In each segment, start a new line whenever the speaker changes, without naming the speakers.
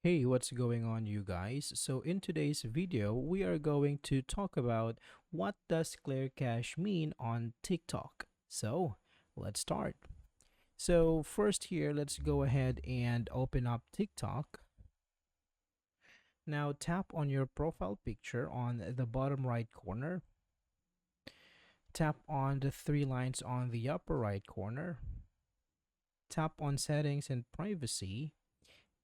Hey, what's going on, you guys? So in today's video, we are going to talk about what does clear cache mean on TikTok. So let's start. So first here, let's go ahead and open up TikTok. Now tap on your profile picture on the bottom right corner. Tap on the three lines on the upper right corner. Tap on settings and privacy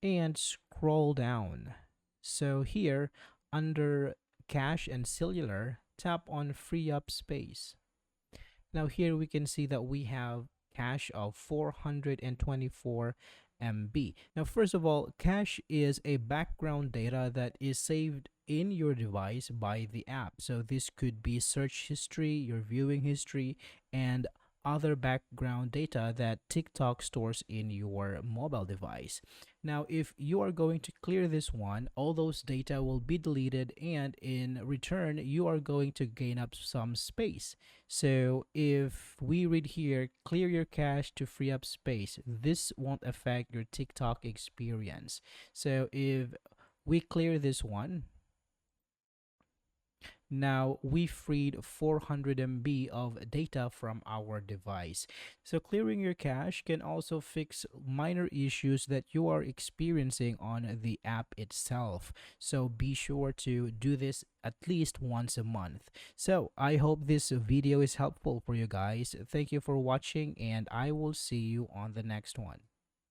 and scroll down. So here, under cache and cellular, tap on free up space. Now here we can see that we have cache of 424 MB. Now first of all, cache is a background data that is saved in your device by the app. So this could be search history, your viewing history, and other background data that TikTok stores in your mobile device. Now, if you are going to clear this one, all those data will be deleted, and in return, you are going to gain up some space. So if we read here, clear your cache to free up space, this won't affect your TikTok experience. So if we clear this one, now we freed 400 MB of data from our device. So clearing your cache can also fix minor issues that you are experiencing on the app itself. So be sure to do this at least once a month. So I hope this video is helpful for you guys. Thank you for watching, and I will see you on the next one.